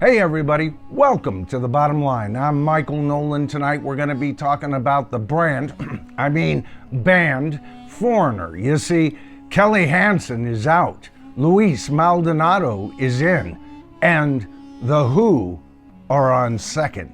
Hey everybody, welcome to The Bottom Line. I'm Michael Noland. Tonight we're going to be talking about the band Forigner. You see, Kelly Hansen is out, Luis Maldonado is in, and The Who are on second.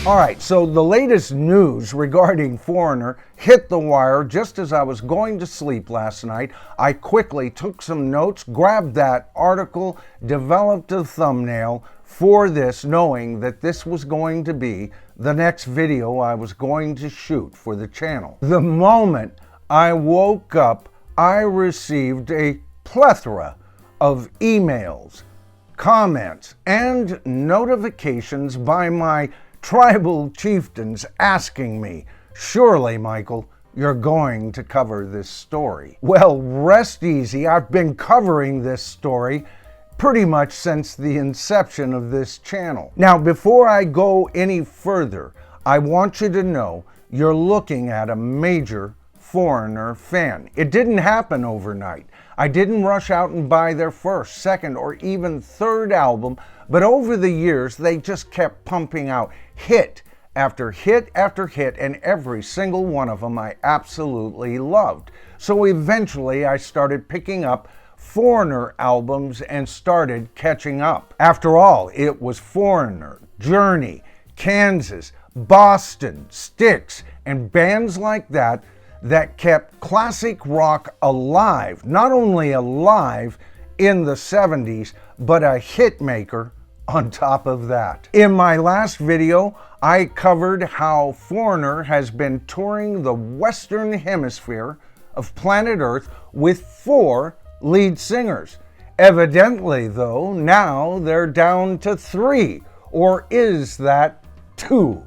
All right, so the latest news regarding Forigner hit the wire just as I was going to sleep last night. I quickly took some notes, grabbed that article, developed a thumbnail for this, knowing that this was going to be the next video I was going to shoot for the channel. The moment I woke up, I received a plethora of emails, comments, and notifications by my tribal chieftains asking me, surely, Michael, you're going to cover this story. Well, rest easy. I've been covering this story pretty much since the inception of this channel. Now, before I go any further, I want you to know you're looking at a major Forigner fan. It didn't happen overnight. I didn't rush out and buy their first, second, or even third album, but over the years, they just kept pumping out hit after hit after hit, and every single one of them I absolutely loved. So eventually, I started picking up Forigner albums and started catching up. After all, it was Forigner, Journey, Kansas, Boston, Styx, and bands like that that kept classic rock alive, not only alive in the 70s, but a hit maker on top of that. In my last video, I covered how Forigner has been touring the Western Hemisphere of planet Earth with 4 lead singers. Evidently, though, now they're down to 3, or is that 2?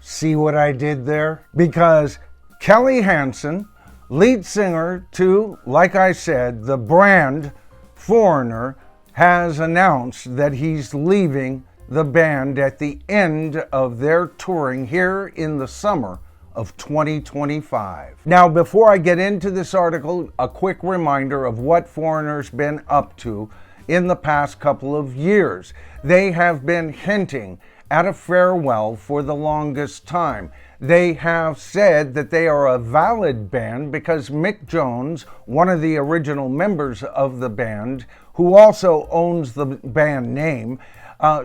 See what I did there? Because Kelly Hansen, lead singer to, like I said, the brand Forigner, has announced that he's leaving the band at the end of their touring here in the summer of 2025. Now, before I get into this article, a quick reminder of what Forigner's been up to in the past couple of years. They have been hinting at a farewell for the longest time. They have said that they are a valid band because Mick Jones, one of the original members of the band, who also owns the band name,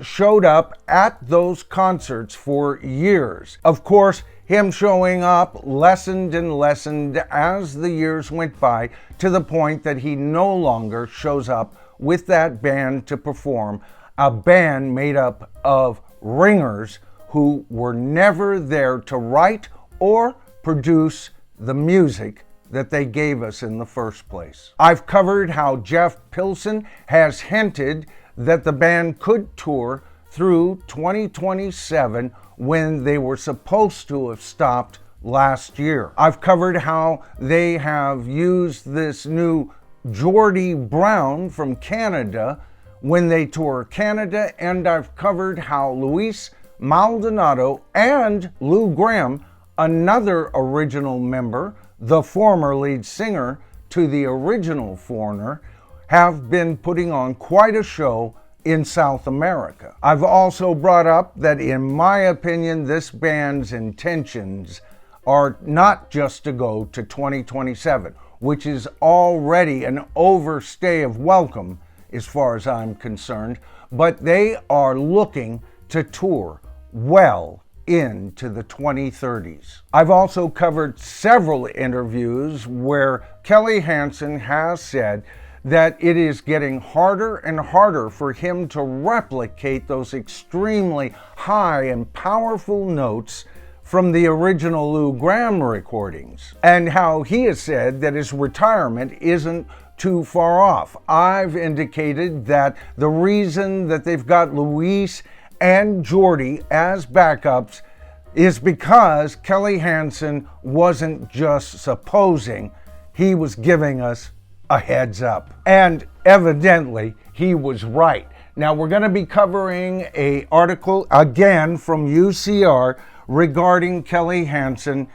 showed up at those concerts for years. Of course, him showing up lessened and lessened as the years went by, to the point that he no longer shows up with that band to perform, a band made up of ringers who were never there to write or produce the music that they gave us in the first place. I've covered how Jeff Pilson has hinted that the band could tour through 2027 when they were supposed to have stopped last year. I've covered how they have used this new Geordie Brown from Canada when they tour Canada, and I've covered how Luis Maldonado and Lou Gramm, another original member, the former lead singer to the original Forigner, have been putting on quite a show in South America. I've also brought up that, in my opinion, this band's intentions are not just to go to 2027, which is already an overstay of welcome as far as I'm concerned, but they are looking to tour well into the 2030s. I've also covered several interviews where Kelly Hansen has said that it is getting harder and harder for him to replicate those extremely high and powerful notes from the original Lou Gramm recordings, and how he has said that his retirement isn't too far off. I've indicated that the reason that they've got Luis and Geordie as backups is because Kelly Hansen wasn't just supposing, he was giving us a heads up. And evidently, he was right. Now, we're going to be covering an article again from UCR regarding Kelly Hansen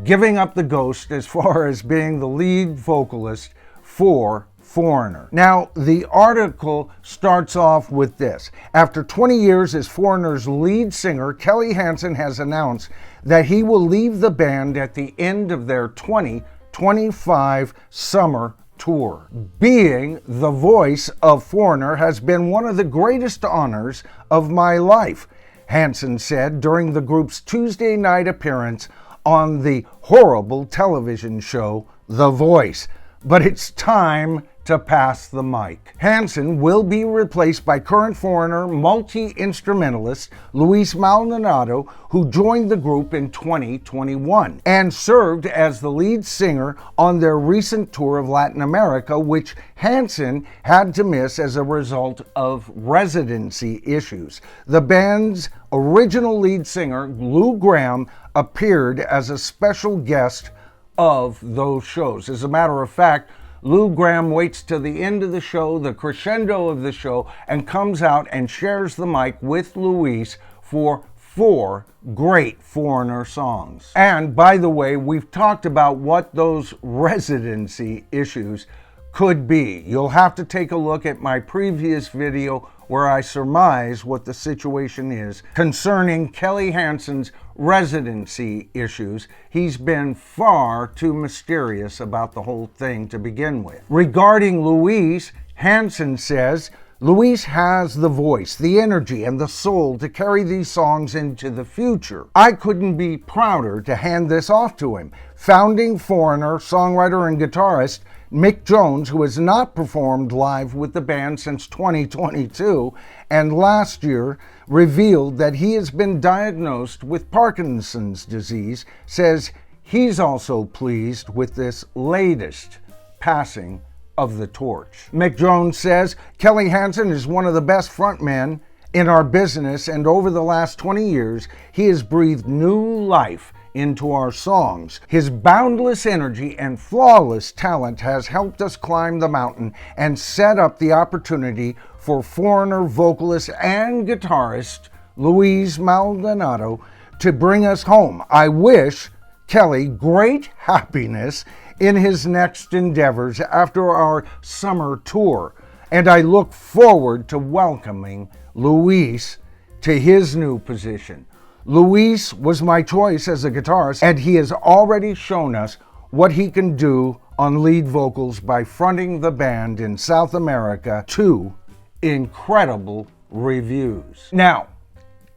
giving up the ghost as far as being the lead vocalist for Forigner. Now, the article starts off with this. After 20 years as Forigner's lead singer, Kelly Hansen has announced that he will leave the band at the end of their 2025 summer tour. Being the voice of Forigner has been one of the greatest honors of my life, Hansen said during the group's Tuesday night appearance on the horrible television show The Voice. But it's time to pass the mic. Hansen will be replaced by current Forigner multi-instrumentalist Luis Maldonado, who joined the group in 2021 and served as the lead singer on their recent tour of Latin America, which Hansen had to miss as a result of residency issues. The band's original lead singer, Lou Gramm, appeared as a special guest of those shows. As a matter of fact, Lou Gramm waits till the end of the show, the crescendo of the show, and comes out and shares the mic with Luis for 4 great Forigner songs. And by the way, we've talked about what those residency issues could be. You'll have to take a look at my previous video where I surmise what the situation is concerning Kelly Hansen's residency issues. He's been far too mysterious about the whole thing to begin with. Regarding Luis, Hansen says, Luis has the voice, the energy, and the soul to carry these songs into the future. I couldn't be prouder to hand this off to him. Founding Forigner, songwriter, and guitarist Mick Jones, who has not performed live with the band since 2022 and last year revealed that he has been diagnosed with Parkinson's disease, says he's also pleased with this latest passing of the torch. Mick Jones says Kelly Hansen is one of the best frontmen in our business, and over the last 20 years, he has breathed new life into our songs. His boundless energy and flawless talent has helped us climb the mountain and set up the opportunity for Forigner vocalist and guitarist Luis Maldonado to bring us home. I wish Kelly great happiness in his next endeavors after our summer tour, and I look forward to welcoming Luis to his new position. Luis was my choice as a guitarist, and he has already shown us what he can do on lead vocals by fronting the band in South America to incredible reviews. Now,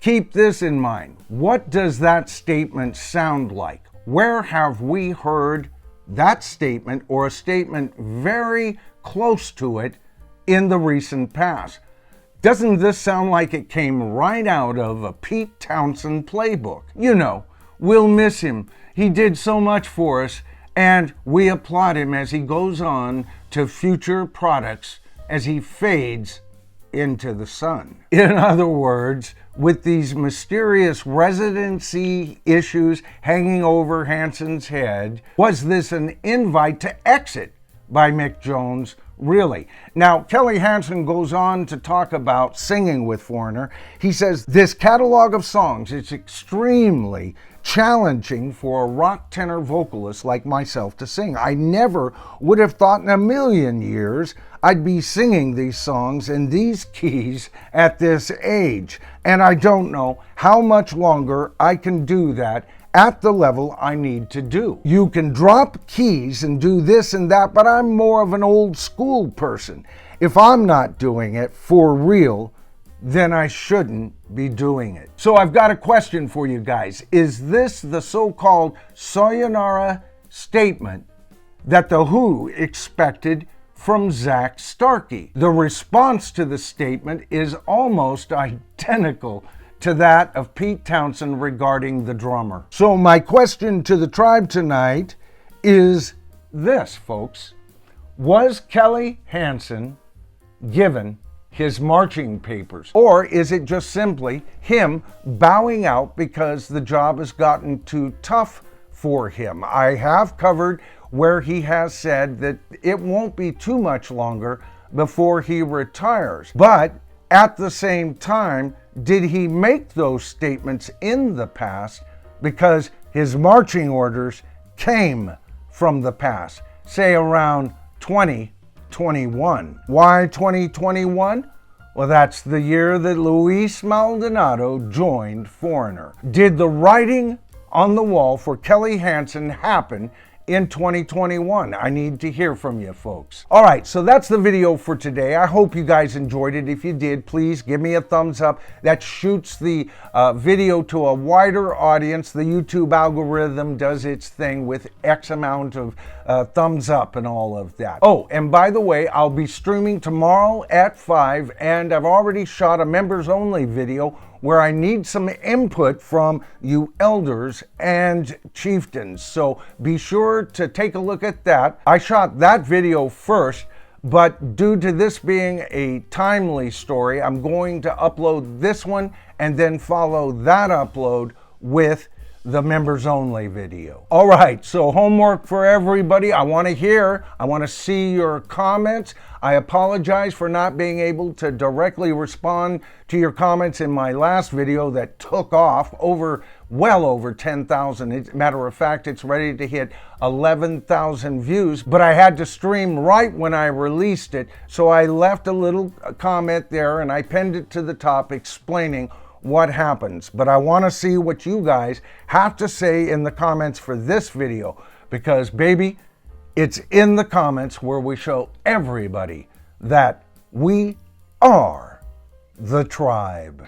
keep this in mind. What does that statement sound like? Where have we heard that statement or a statement very close to it in the recent past? Doesn't this sound like it came right out of a Pete Townsend playbook? You know, we'll miss him. He did so much for us, and we applaud him as he goes on to future products as he fades into the sun. In other words, with these mysterious residency issues hanging over Hansen's head, was this an invite to exit by Mick Jones? Really? Now, Kelly Hansen goes on to talk about singing with Forigner. He says, this catalog of songs is extremely challenging for a rock tenor vocalist like myself to sing. I never would have thought in a million years I'd be singing these songs in these keys at this age. And I don't know how much longer I can do that at the level I need to do. You can drop keys and do this and that, but I'm more of an old school person. If I'm not doing it for real, then I shouldn't be doing it. So I've got a question for you guys. Is this the so-called sayonara statement that The Who expected from Zak Starkey? The response to the statement is almost identical to that of Pete Townsend regarding the drummer. So my question to the tribe tonight is this, folks. Was Kelly Hansen given his marching papers? Or is it just simply him bowing out because the job has gotten too tough for him? I have covered where he has said that it won't be too much longer before he retires. But at the same time, did he make those statements in the past because his marching orders came from the past, say around 2021. Why 2021? Well, that's the year that Luis Maldonado joined Forigner. Did the writing on the wall for Kelly Hansen happen in 2021? I need to hear from you folks. All right, so that's the video for today. I hope you guys enjoyed it. If you did, please give me a thumbs up. That shoots the video to a wider audience. The YouTube algorithm does its thing with X amount of thumbs up and all of that. Oh, and by the way, I'll be streaming tomorrow at 5, and I've already shot a members only video where I need some input from you elders and chieftains. So be sure to take a look at that. I shot that video first, but due to this being a timely story, I'm going to upload this one and then follow that upload with the members only video. All right, so homework for everybody. I want to see your comments. I apologize for not being able to directly respond to your comments in my last video that took off well over 10,000. Matter of fact, it's ready to hit 11,000 views, but I had to stream right when I released it. So I left a little comment there and I pinned it to the top explaining what happens. But I want to see what you guys have to say in the comments for this video, because baby, it's in the comments where we show everybody that we are the tribe.